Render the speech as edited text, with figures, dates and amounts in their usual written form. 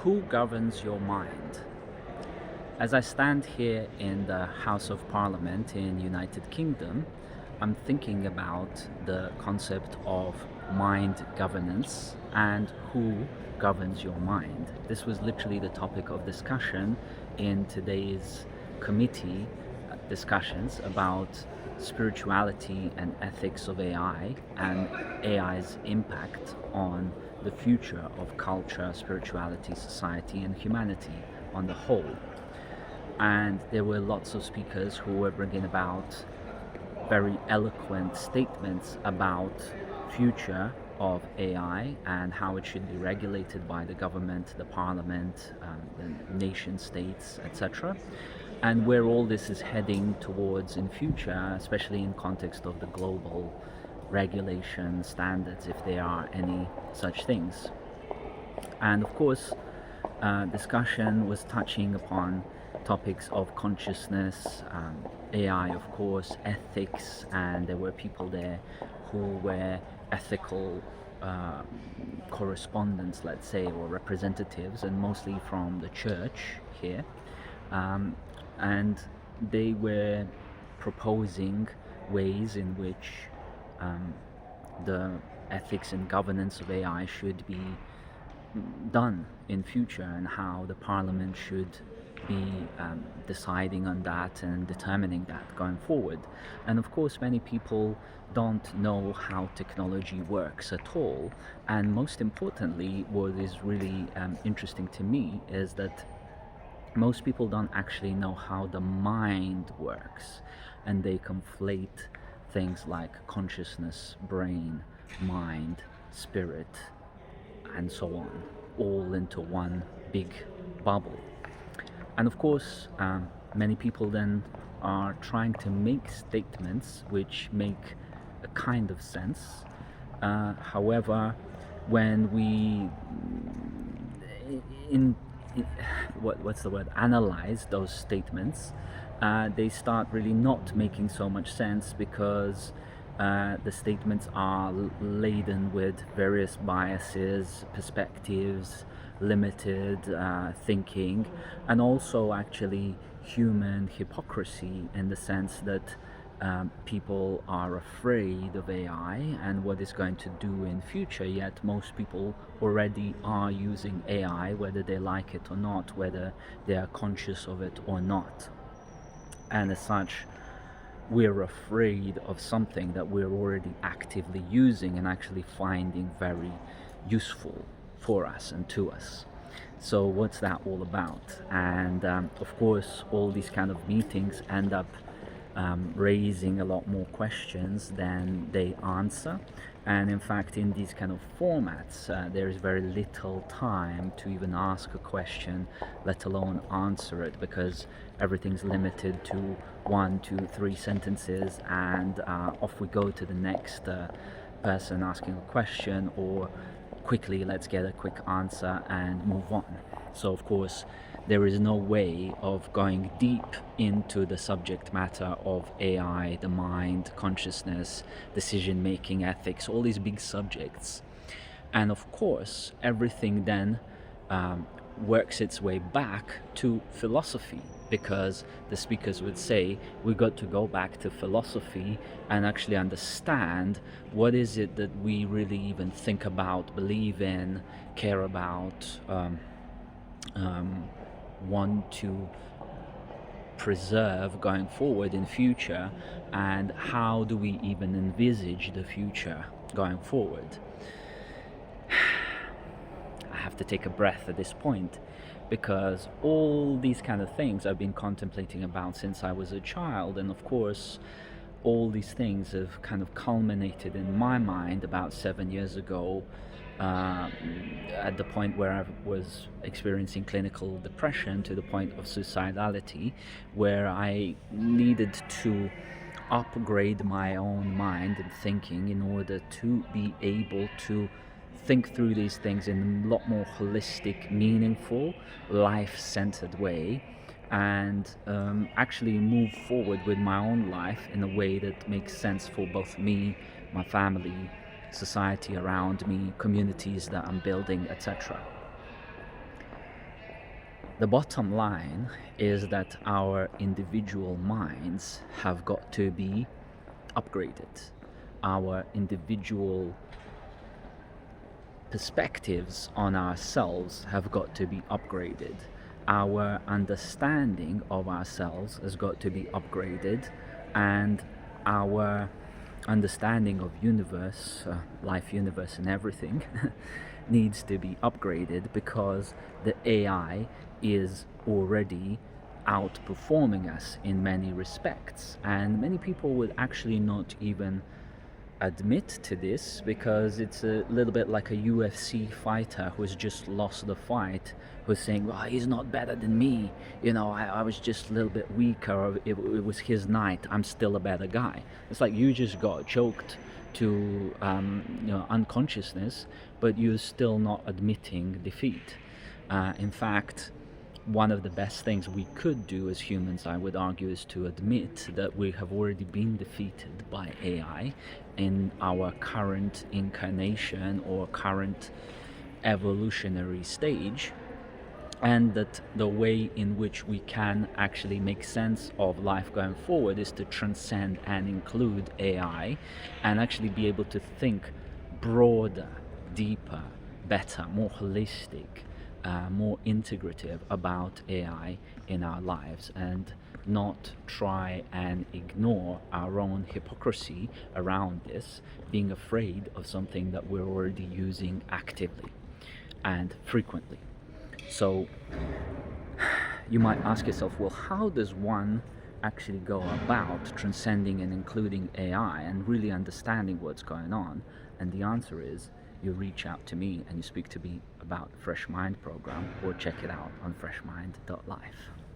Who governs your mind? As I stand here in the House of Parliament in United Kingdom, I'm thinking about the concept of mind governance and who governs your mind. This was literally the topic of discussion in today's committee discussions about spirituality and ethics of AI and AI's impact on the future of culture, spirituality, society, and humanity on the whole. And there were lots of speakers who were bringing about very eloquent statements about future of AI and how it should be regulated by the government, the parliament, the nation states, etc. And where all this is heading towards in future, especially in context of the global regulation standards, if there are any such things. And of course, discussion was touching upon topics of consciousness, AI, of course, ethics, and there were people there who were ethical correspondents, let's say, or representatives, and mostly from the church here. And they were proposing ways in which the ethics and governance of AI should be done in future, and how the parliament should be deciding on that and determining that going forward. And of course, many people don't know how technology works at all. And most importantly, what is really interesting to me is that most people don't actually know how the mind works, and they conflate things like consciousness, brain, mind, spirit, and so on, all into one big bubble. And of course, many people then are trying to make statements which make a kind of sense. However, when we analyze those statements, they start really not making so much sense, because the statements are laden with various biases, perspectives, limited thinking, and also actually human hypocrisy, in the sense that people are afraid of AI and what it's going to do in future, yet most people already are using AI, whether they like it or not, whether they are conscious of it or not. And as such, we're afraid of something that we're already actively using and actually finding very useful for us and to us. So what's that all about? And of course, all these kind of meetings end up raising a lot more questions than they answer. And in fact, in these kind of formats, there is very little time to even ask a question, let alone answer it, because everything's limited to 1, 2, 3 sentences, and off we go to the next person asking a question, or quickly let's get a quick answer and move on. So of course, there is no way of going deep into the subject matter of AI, the mind, consciousness, decision making, ethics, all these big subjects. And of course, everything then works its way back to philosophy, because the speakers would say we got to go back to philosophy and actually understand what is it that we really even think about, believe in, care about, want to preserve going forward in future, and how do we even envisage the future going forward. I have to take a breath at this point, because all these kind of things I've been contemplating about since I was a child, and of course all these things have kind of culminated in my mind about 7 years ago, at the point where I was experiencing clinical depression to the point of suicidality, where I needed to upgrade my own mind and thinking in order to be able to think through these things in a lot more holistic, meaningful, life-centered way, and actually move forward with my own life in a way that makes sense for both me, my family, society around me, communities that I'm building, etc. The bottom line is that our individual minds have got to be upgraded. Our individual perspectives on ourselves have got to be upgraded. Our understanding of ourselves has got to be upgraded, and our understanding of universe, life, universe, and everything needs to be upgraded, because the AI is already outperforming us in many respects, and many people would actually not even admit to this, because it's a little bit like a UFC fighter who's just lost the fight, who's saying, well, he's not better than me, I was just a little bit weaker, or it was his night, I'm still a better guy. It's like you just got choked to unconsciousness, but you're still not admitting defeat. In fact, one of the best things we could do as humans, I would argue, is to admit that we have already been defeated by AI in our current incarnation or current evolutionary stage, and that the way in which we can actually make sense of life going forward is to transcend and include AI, and actually be able to think broader, deeper, better, more holistic, more integrative about AI in our lives, and not try and ignore our own hypocrisy around this, being afraid of something that we're already using actively and frequently. So you might ask yourself, well, how does one actually go about transcending and including AI and really understanding what's going on? And the answer is, you reach out to me and you speak to me about Fresh Mind program, or check it out on freshmind.life.